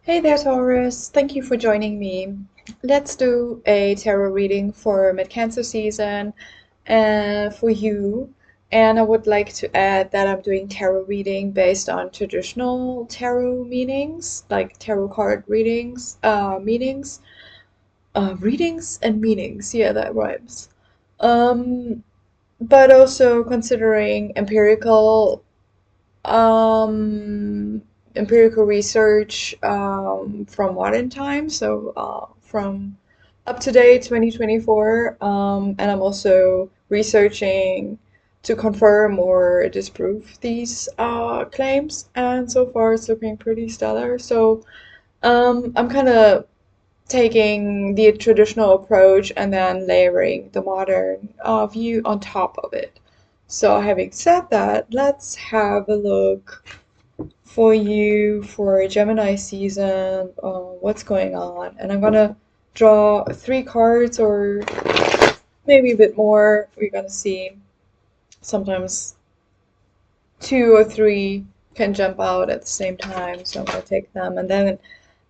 Hey there, Taurus. Thank you for joining me. Let's do a tarot reading for mid-Cancer season and for you. And I would like to add that I'm doing tarot reading based on traditional tarot meanings, like tarot card readings, readings and meanings. Yeah, that rhymes. Um, but also considering um, empirical research from modern times, so from up to date 2024, and I'm also researching to confirm or disprove these claims, and so far it's looking pretty stellar. So I'm kind of taking the traditional approach and then layering the modern view on top of it. So, having said that, let's have a look for you for Gemini season, what's going on. And I'm gonna draw 3 cards or maybe a bit more. We're gonna see. Sometimes 2 or 3 can jump out at the same time, so I'm gonna take them and then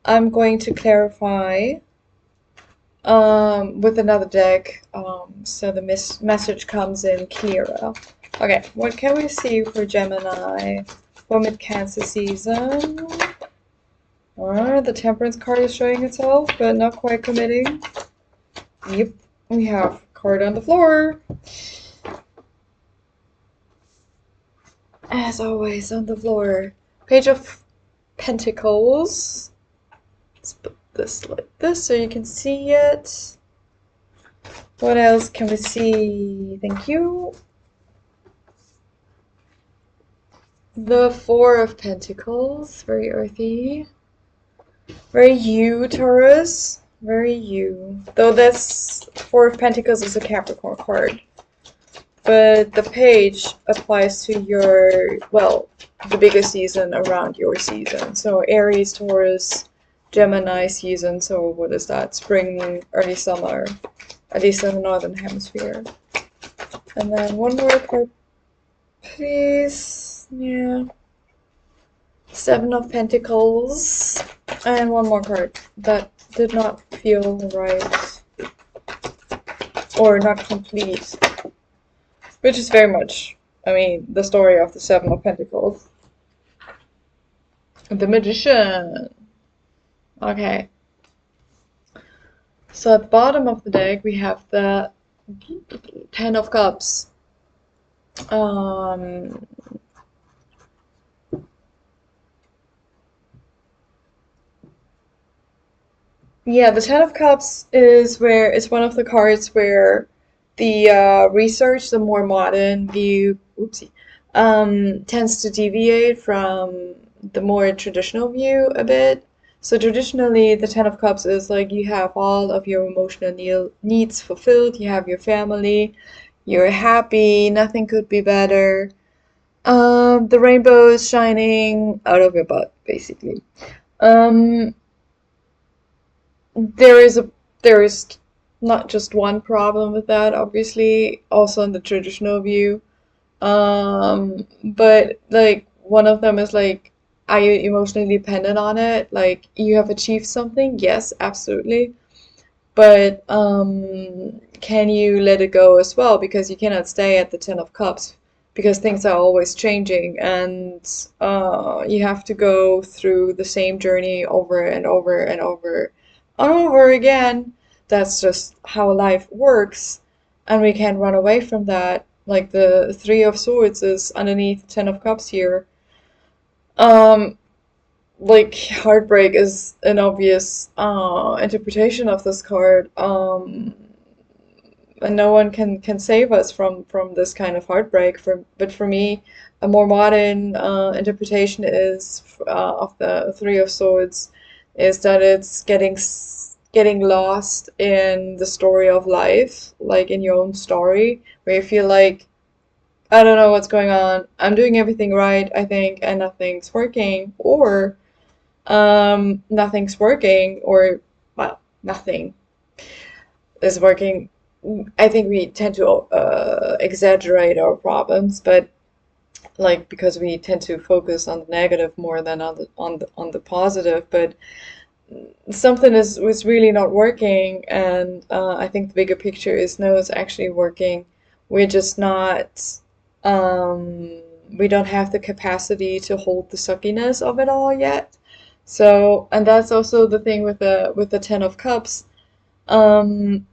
I'm going to clarify with another deck, so the message comes in clearer. Okay, what can we see for Gemini for mid-Cancer season? The Temperance card is showing itself, but not quite committing. Yep, we have a card on the floor. As always, on the floor. Page of Pentacles. Let's put this like this so you can see it. What else can we see? Thank you. The Four of Pentacles, very earthy. Very you, Taurus. Very you. Though this Four of Pentacles is a Capricorn card. But the page applies to your, well, the biggest season around your season. So Aries, Taurus, Gemini season. So what is that? Spring, early summer. At least in the Northern Hemisphere. And then one more card, please. Yeah. Seven of Pentacles. And one more card that did not feel right. Or not complete. Which is very much, the story of the Seven of Pentacles. The Magician. Okay. So at the bottom of the deck we have the Ten of Cups. Yeah, the Ten of Cups is where it's one of the cards where the research, the more modern view, tends to deviate from the more traditional view a bit. So traditionally, the Ten of Cups is like you have all of your emotional needs fulfilled, you have your family, you're happy, nothing could be better. The rainbow is shining out of your butt, basically. Um, there is a there is not just one problem with that, obviously, also in the traditional view. But like one of them is like, are you emotionally dependent on it? Like you have achieved something? Yes, absolutely. But can you let it go as well? Because you cannot stay at the Ten of Cups because things are always changing and you have to go through the same journey over and over and over and over again. That's just how life works, and we can't run away from that. Like the Three of Swords is underneath Ten of Cups here. Um, like heartbreak is an obvious interpretation of this card, and no one can save us from this kind of heartbreak. But for me, a more modern interpretation is of the Three of Swords is that it's getting lost in the story of life, like in your own story, where you feel like I don't know what's going on. I'm doing everything right, I think, and nothing's working, or nothing's working, or well, nothing is working. I think we tend to exaggerate our problems, but like because we tend to focus on the negative more than on the positive, but something is was really not working, and I think the bigger picture is no, it's actually working. We're just not we don't have the capacity to hold the suckiness of it all yet. So, and that's also the thing with the Ten of Cups. Um,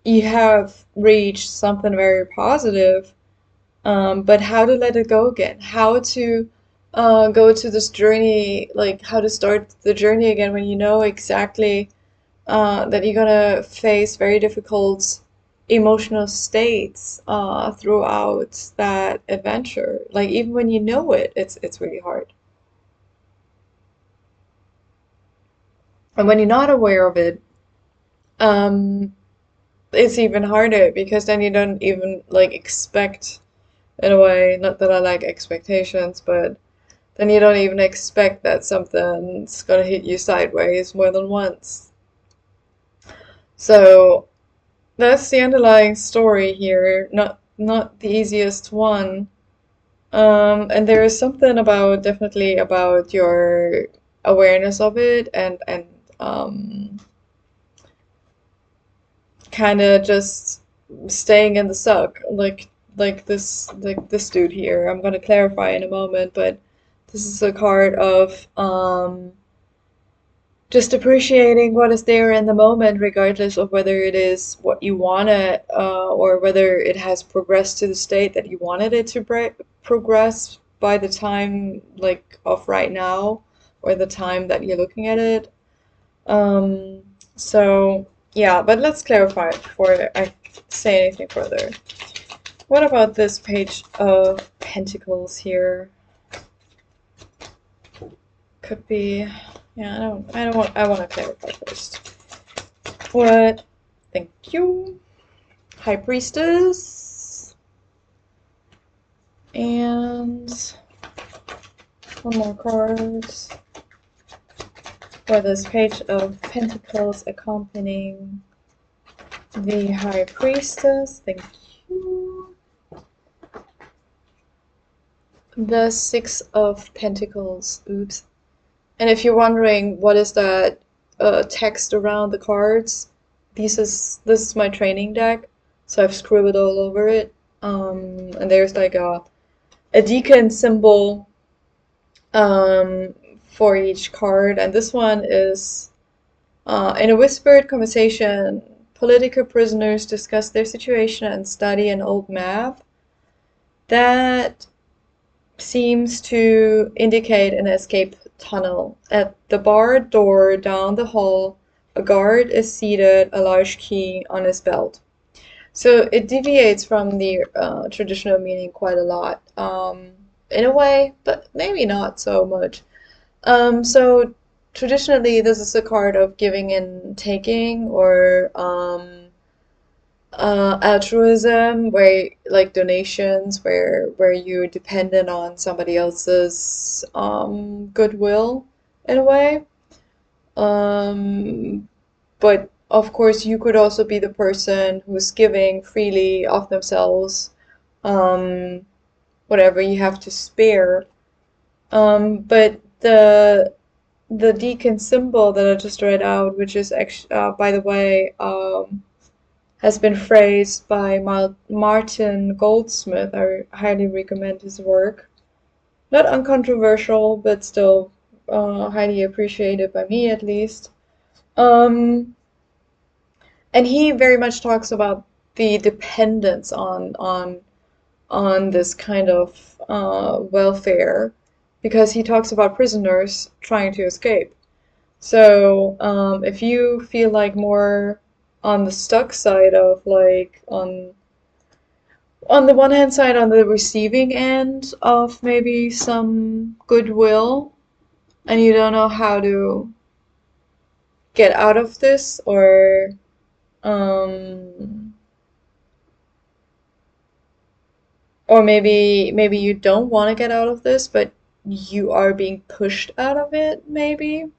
you have reached something very positive, but how to let it go again? How to go to this journey, like how to start the journey again when you know exactly that you're gonna face very difficult emotional states throughout that adventure. Like even when you know it, it's really hard. And when you're not aware of it, um, it's even harder because then you don't even like expect in a way, not that I like expectations, but then you don't even expect that something's gonna hit you sideways more than once. So that's the underlying story here. Not the easiest one. And there is something about definitely about your awareness of it and um kind of just staying in the suck like this dude here. I'm gonna clarify in a moment, but this is a card of just appreciating what is there in the moment, regardless of whether it is what you wanted or whether it has progressed to the state that you wanted it to progress by the time like of right now or the time that you're looking at it. So yeah, but let's clarify it before I say anything further. What about this page of Pentacles here? Could be, yeah, I want to clarify first. What? Thank you. High Priestess. And one more card for this page of Pentacles accompanying the High Priestess. Thank you. The Six of Pentacles. Oops. And if you're wondering what is that text around the cards, this is my training deck, so I've scribbled all over it. And there's like a deacon symbol for each card, and this one is in a whispered conversation. Political prisoners discuss their situation and study an old map. That seems to indicate an escape tunnel. At the barred door down the hall, a guard is seated, a large key on his belt. So it deviates from the traditional meaning quite a lot, in a way, but maybe not so much. So traditionally, this is a card of giving and taking, or altruism, where like donations, where you're dependent on somebody else's goodwill in a way. Um, but of course, you could also be the person who's giving freely of themselves, um, whatever you have to spare. But the deacon symbol that I just read out, which is actually, by the way, has been phrased by Martin Goldsmith. I highly recommend his work. Not uncontroversial, but still highly appreciated by me at least. Um, and he very much talks about the dependence on this kind of welfare, because he talks about prisoners trying to escape. So if you feel like more on the stuck side of like on the one hand side, on the receiving end of maybe some goodwill, and you don't know how to get out of this, um or maybe you don't want to get out of this, but you are being pushed out of it, maybe.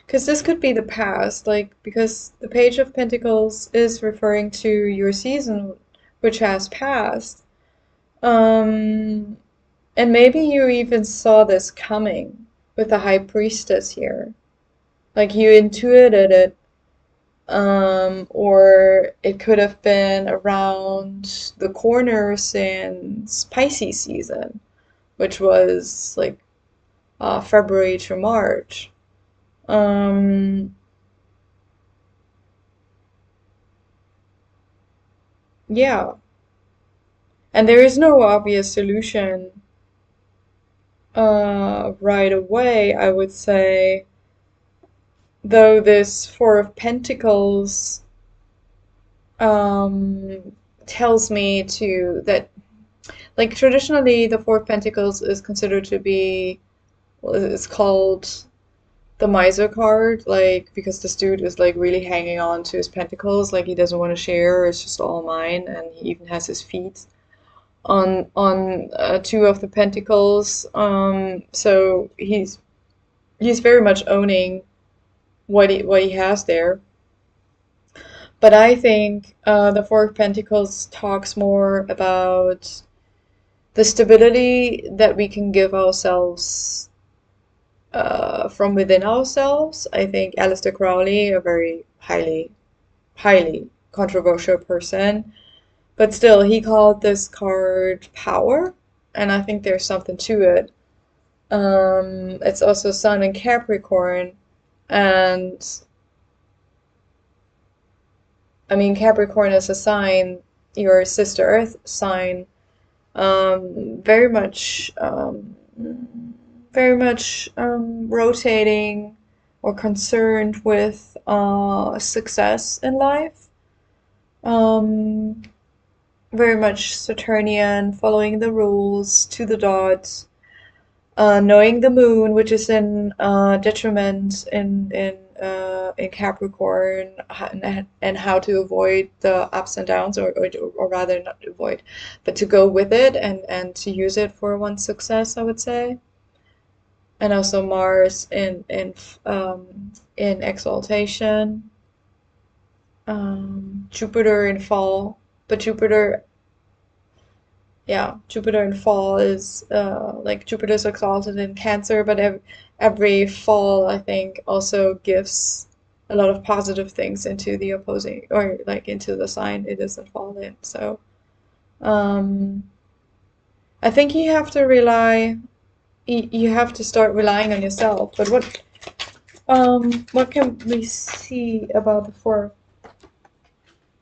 Because this could be the past, like, because the Page of Pentacles is referring to your season, which has passed. Um, And maybe you even saw this coming with the High Priestess here. Like you intuited it. Or it could have been around the corner since Pisces season, which was like February to March. Um, yeah. And there is no obvious solution right away, I would say. Though this Four of Pentacles um, tells me to that, like traditionally, the Four of Pentacles is considered to be, well, it's called the miser card, like because this dude is like really hanging on to his pentacles, like he doesn't want to share. It's just all mine, and he even has his feet on two of the pentacles. So he's very much owning what he has there. But I think the Four of Pentacles talks more about the stability that we can give ourselves from within ourselves. I think Aleister Crowley, a very highly controversial person, but still, he called this card power, and I think there's something to it. It's also Sun in Capricorn, and I mean, Capricorn is a sign, your sister Earth sign, very much, rotating or concerned with success in life. Um, Very much Saturnian, following the rules to the dot, knowing the moon, which is in detriment in Capricorn, and how to avoid the ups and downs, or rather not to avoid, but to go with it and to use it for one's success, I would say. And also Mars in exaltation, Jupiter in fall, but Jupiter in fall is like Jupiter's exalted in Cancer, but every fall I think also gives a lot of positive things into the opposing, or like into the sign it is in fall in. So um, I think you have to start relying on yourself. But what can we see about the Four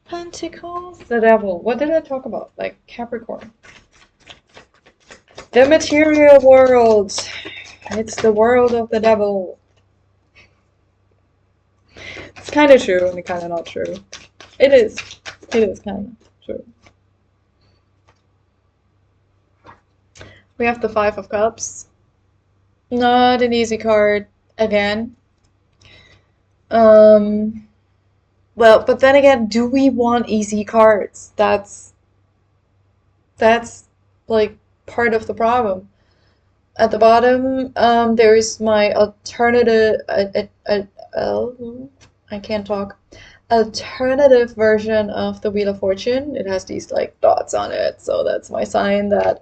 Pentacles? The Devil. What did I talk about? Like Capricorn. The material world. It's the world of the devil. It's kind of true and kind of not true. It is. It is kind of true. We have the Five of Cups. Not an easy card again. Well, but then again, do we want easy cards? That's like part of the problem. At the bottom, there is my alternative. I can't talk. Alternative version of the Wheel of Fortune. It has these like dots on it, so that's my sign that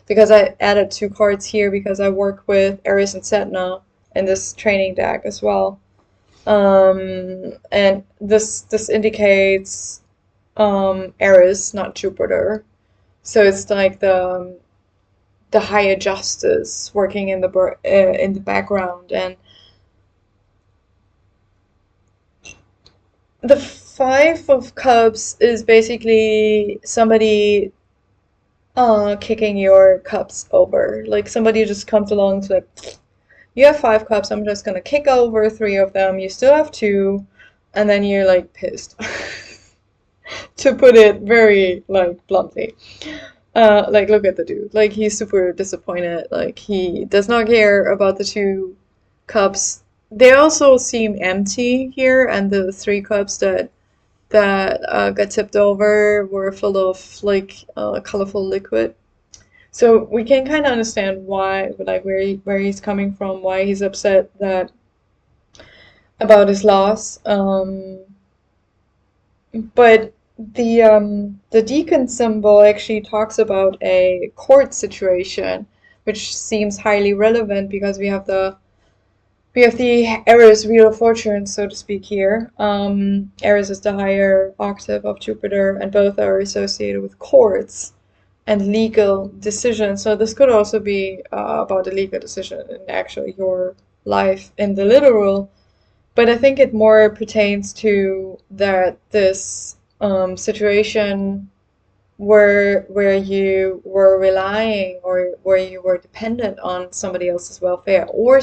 because I added two cards here because I work with Aries and Sedna in this training deck as well. And this indicates Aries, not Jupiter. So it's like the higher justice working in the background, and the Five of Cups is basically somebody kicking your cups over. Like somebody just comes along to like, you have five cups, I'm just gonna kick over three of them. You still have two, and then you're like pissed. To put it very like bluntly. Like look at the dude. Like he's super disappointed. Like he does not care about the two cups. They also seem empty here, and the three cups that got tipped over were full of like colorful liquid. So we can kind of understand why, like where he's coming from, why he's upset that about his loss. But the deacon symbol actually talks about a court situation, which seems highly relevant because we have the Aries Wheel of Fortune, so to speak, here. Aries is the higher octave of Jupiter, and both are associated with courts and legal decisions. So this could also be about a legal decision in actually your life in the literal. But I think it more pertains to that this situation where you were relying or where you were dependent on somebody else's welfare, or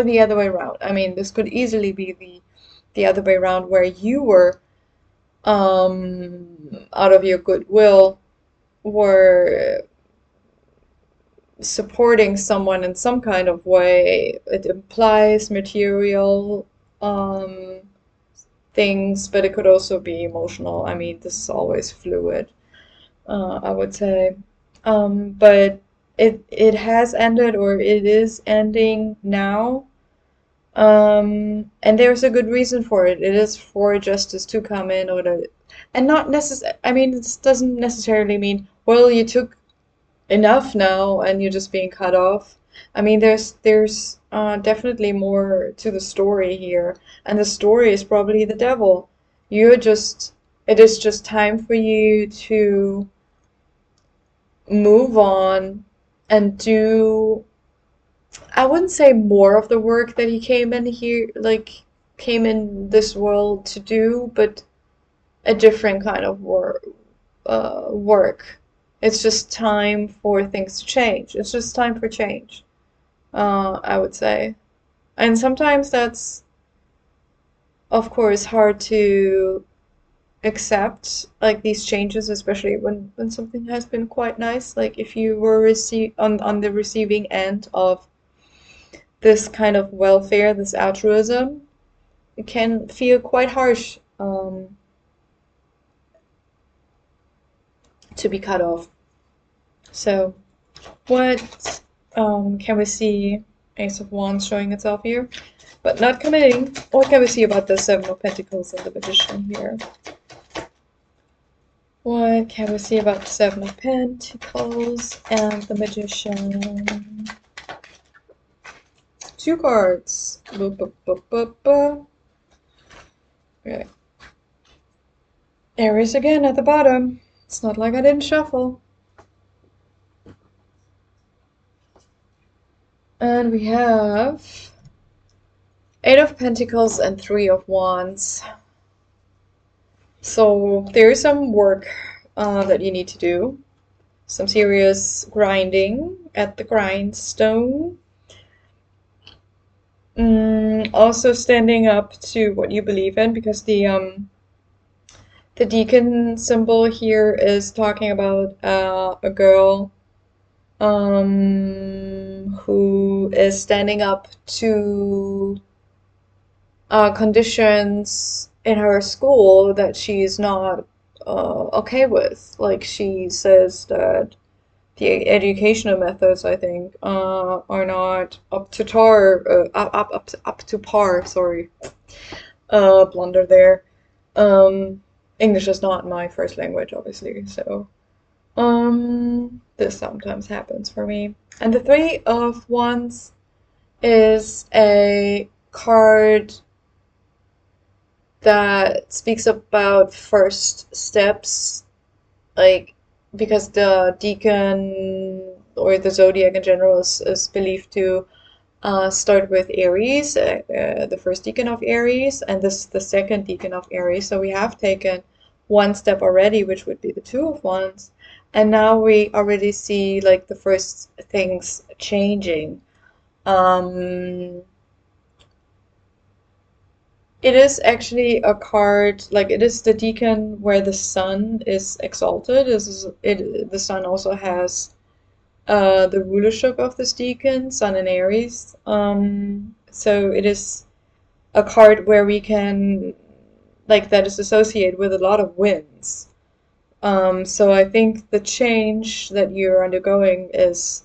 the other way around. I mean, this could easily be the other way around, where you were out of your goodwill were supporting someone in some kind of way. It implies material things, but it could also be emotional. I mean, this is always fluid, I would say. But it has ended, or it is ending now. And there's a good reason for it. It is for justice to come in, and not necessarily. I mean, this doesn't necessarily mean, well, you took enough now and you're just being cut off. I mean, there's definitely more to the story here, and the story is probably the devil. It is just time for you to move on and do, I wouldn't say more of the work that he came in here, like came in this world to do, but a different kind of work. It's just time for things to change. It's just time for change, I would say. And sometimes that's, of course, hard to accept, like these changes, especially when something has been quite nice. Like if you were on the receiving end of this kind of welfare, this altruism, it can feel quite harsh to be cut off. So, what can we see? Ace of Wands showing itself here, but not committing. What can we see about the Seven of Pentacles and the Magician here? What can we see about the Seven of Pentacles and the Magician? Two cards. Okay. Aries again at the bottom. It's not like I didn't shuffle. And we have Eight of Pentacles and Three of Wands. So there is some work that you need to do. Some serious grinding at the grindstone. Also standing up to what you believe in, because the deacon symbol here is talking about a girl who is standing up to conditions in her school that she's not okay with. Like, she says that the educational methods, I think, are not up to up to par. Sorry, blunder there. English is not my first language, obviously, so this sometimes happens for me. And the Three of Wands is a card that speaks about first steps, like, because the deacon or the zodiac in general is believed to start with Aries, the first deacon of Aries, and this is the second deacon of Aries. So we have taken one step already, which would be the Two of Wands, and now we already see like the first things changing. It is actually a card, like it is the deacon where the sun is exalted. The sun also has the rulership of this deacon, Sun in Aries. So it is a card where we can, like, that is associated with a lot of wins. So I think the change that you're undergoing is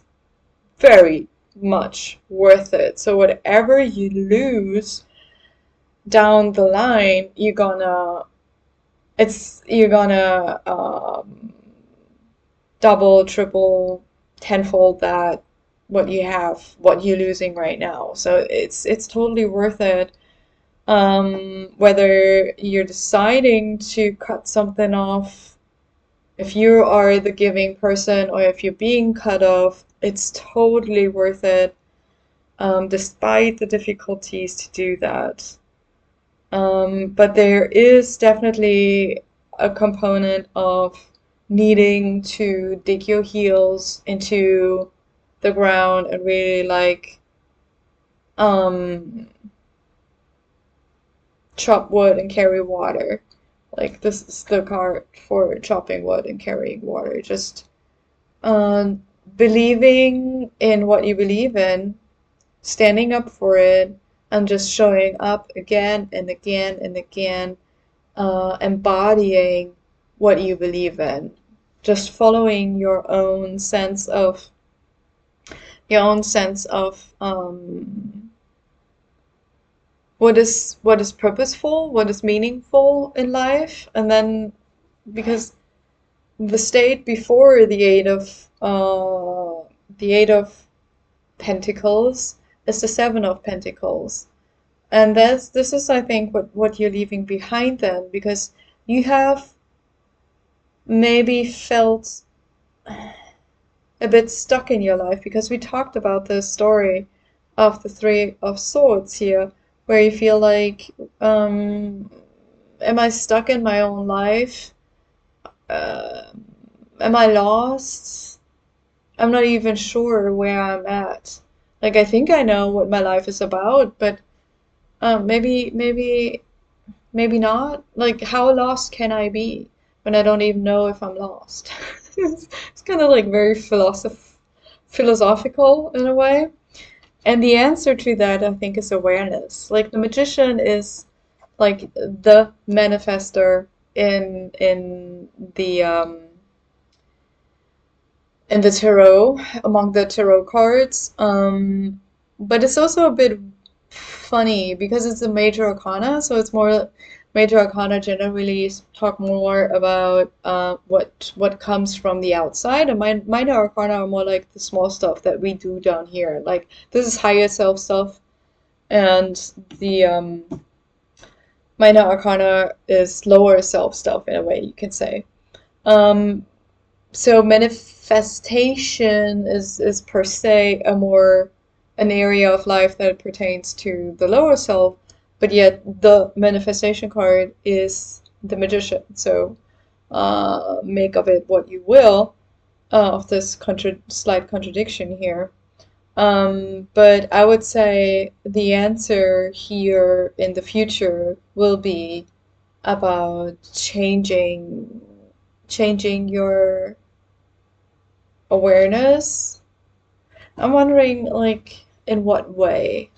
very much worth it. So whatever you lose down the line, you're gonna double, triple, tenfold that what you have, what you're losing right now. So it's totally worth it. Whether you're deciding to cut something off, if you are the giving person or if you're being cut off, it's totally worth it, despite the difficulties to do that. But there is definitely a component of needing to dig your heels into the ground and really like chop wood and carry water. Like this is the card for chopping wood and carrying water. Just believing in what you believe in, standing up for it, and just showing up again and again and again, embodying what you believe in. Just following your own sense of what is purposeful, what is meaningful in life, and then because the state before the Eight of Pentacles is the Seven of Pentacles, and this is I think what you're leaving behind then, because you have maybe felt a bit stuck in your life, because we talked about the story of the Three of Swords here, where you feel like, am I stuck in my own life? Am I lost? I'm not even sure where I'm at. Like, I think I know what my life is about, but maybe not. Like, how lost can I be when I don't even know if I'm lost? It's kind of like very philosophical in a way. And the answer to that, I think, is awareness. Like the magician is like the manifester in the tarot, among the tarot cards. But it's also a bit funny because it's a major arcana, so it's more major arcana generally talk more about what comes from the outside, and minor arcana are more like the small stuff that we do down here. Like this is higher self stuff, and the minor arcana is lower self stuff in a way you can say. So manifestation is per se an area of life that pertains to the lower self, but yet the manifestation card is the magician. So make of it what you will, of this slight contradiction here. But I would say the answer here in the future will be about changing your awareness. I'm wondering, like, in what way?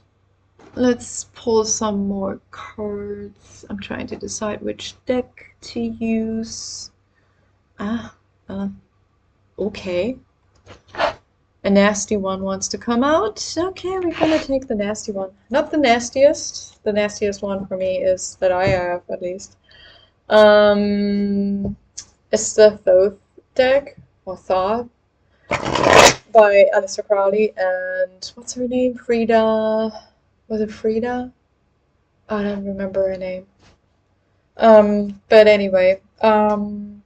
Let's pull some more cards. I'm trying to decide which deck to use. Okay. A nasty one wants to come out. Okay, we're gonna take the nasty one. Not the nastiest. The nastiest one for me is that I have, at least. It's the Thoth deck, or Thoth, by Aleister Crowley and what's her name? Frida. Was it Frida? I don't remember her name. But anyway,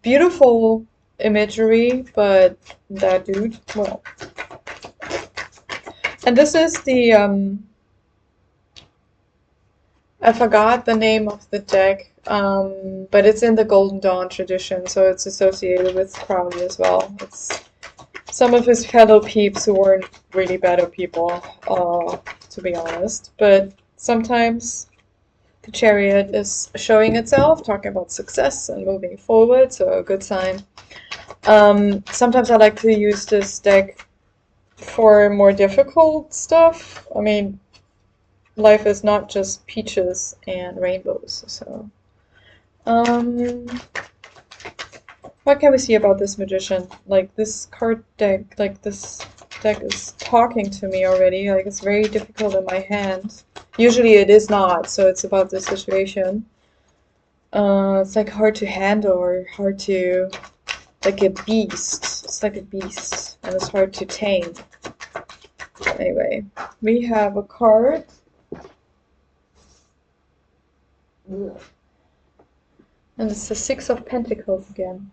beautiful imagery, but that dude, well. And this is the, I forgot the name of the deck, but it's in the Golden Dawn tradition, so it's associated with Crowley as well. It's some of his fellow peeps who weren't really better people, to be honest. But sometimes the Chariot is showing itself, talking about success and moving forward, so a good sign. Sometimes I like to use this deck for more difficult stuff. I mean, life is not just peaches and rainbows, so. What can we see about this magician? Like this card deck, like this deck is talking to me already. Like it's very difficult in my hand. Usually it is not, so it's about the situation. It's like hard to handle or hard to, like a beast. It's like a beast, and it's hard to tame. Anyway, we have a card. And it's the Six of Pentacles again.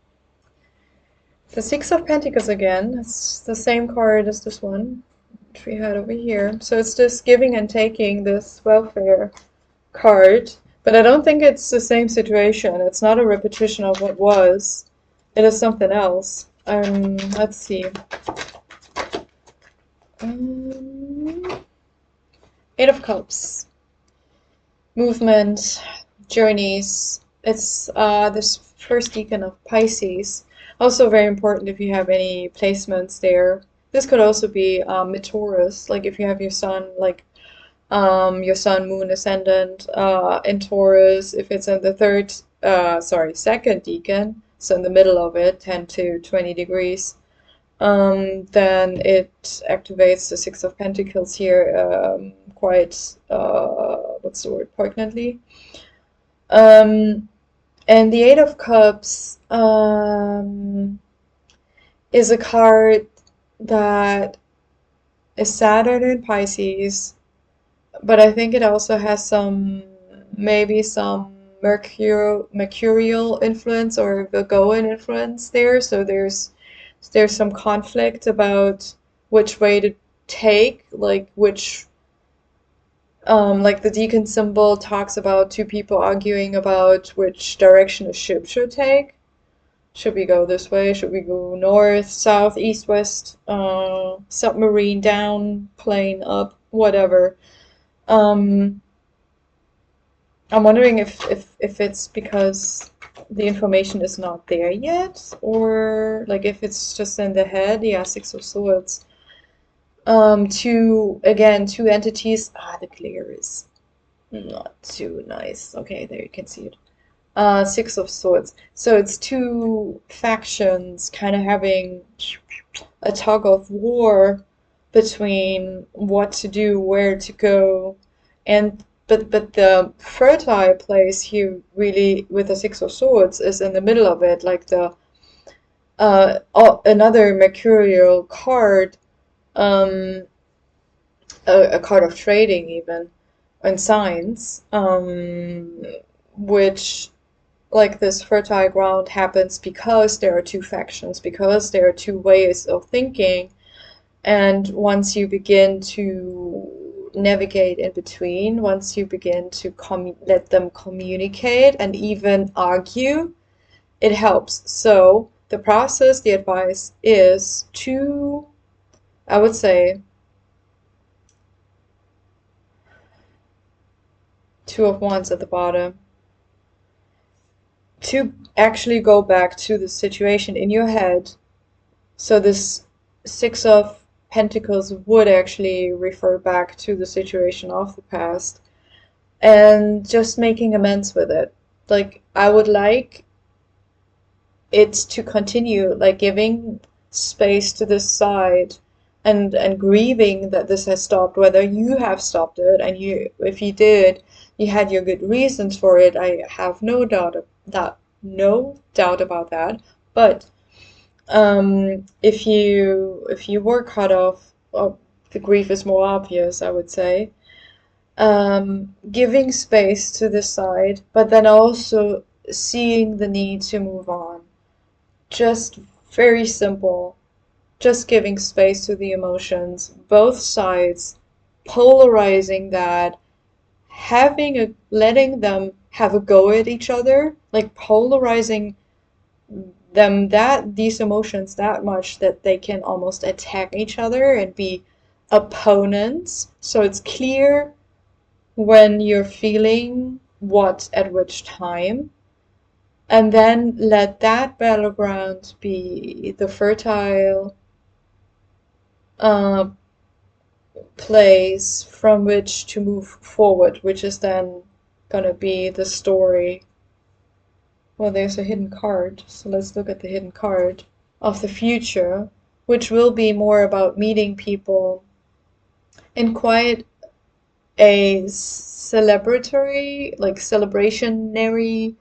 The Six of Pentacles again. It's the same card as this one, which we had over here. So it's this giving and taking, this welfare card. But I don't think it's the same situation. It's not a repetition of what was. It is something else. Let's see. Eight of Cups. Movement, journeys. It's this first decan of Pisces. Also very important if you have any placements there. This could also be mid-Taurus, like if you have your sun, like your sun, moon, ascendant in Taurus. If it's in the second decan, so in the middle of it, 10 to 20 degrees, then it activates the Six of Pentacles here quite, what's the word, poignantly. And the Eight of Cups is a card that is Saturn in Pisces, but I think it also has maybe some mercurial influence or Virgoan influence there. So there's some conflict about which way to take, like which, like the deacon symbol talks about two people arguing about which direction a ship should take. Should we go this way? Should we go north, south, east, west, submarine, down, plane, up, whatever. I'm wondering if it's because the information is not there yet, or like if it's just in the head. Yeah, Six of Swords. Two entities. The glare is not too nice. Okay, there you can see it. Six of Swords. So it's two factions kind of having a tug of war between what to do, where to go, and but the fertile place here really with the Six of Swords is in the middle of it, like the another mercurial card, a card of trading even, and signs, which, like, this fertile ground happens because there are two factions, because there are two ways of thinking, and once you begin to navigate in between, once you begin to let them communicate and even argue, it helps. So the process, the advice is to, I would say, Two of Wands at the bottom, to actually go back to the situation in your head. So this Six of Pentacles would actually refer back to the situation of the past and just making amends with it. Like, I would like it to continue, like giving space to this side and grieving that this has stopped, whether you have stopped it, and if you did, you had your good reasons for it. I have no doubt about that. But if you were cut off, the grief is more obvious, I would say. Giving space to the side, but then also seeing the need to move on. Just very simple. Just giving space to the emotions, both sides, polarizing that, letting them have a go at each other, like polarizing these emotions that much that they can almost attack each other and be opponents. So it's clear when you're feeling what at which time, and then let that battleground be the fertile place from which to move forward, which is then gonna be the story. Well, there's a hidden card, so let's look at the hidden card of the future, which will be more about meeting people in quite a celebratory, like celebrationary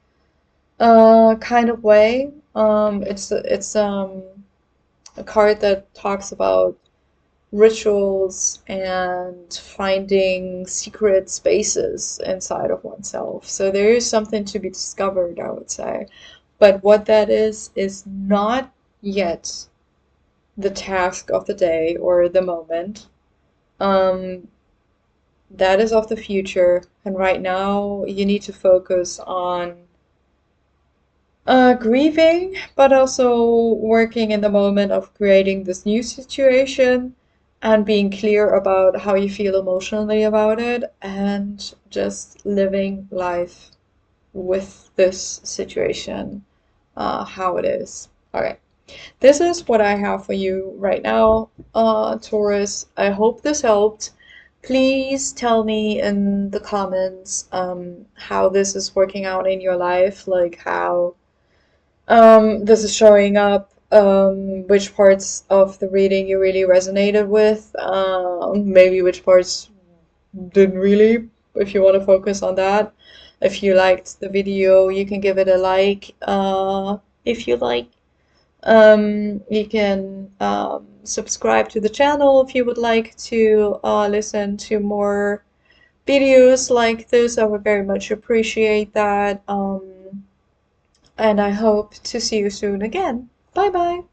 kind of way. It's a card that talks about rituals and finding secret spaces inside of oneself. So there is something to be discovered, I would say. But what that is not yet the task of the day or the moment. That is of the future. And right now, you need to focus on grieving, but also working in the moment of creating this new situation and being clear about how you feel emotionally about it and just living life with this situation, how it is. All right. This is what I have for you right now, Taurus. I hope this helped. Please tell me in the comments how this is working out in your life, like how this is showing up, which parts of the reading you really resonated with, maybe which parts didn't really, if you want to focus on that. If you liked the video, you can give it a like, if you like. You can subscribe to the channel if you would like to listen to more videos like this. I would very much appreciate that. And I hope to see you soon again. Bye bye.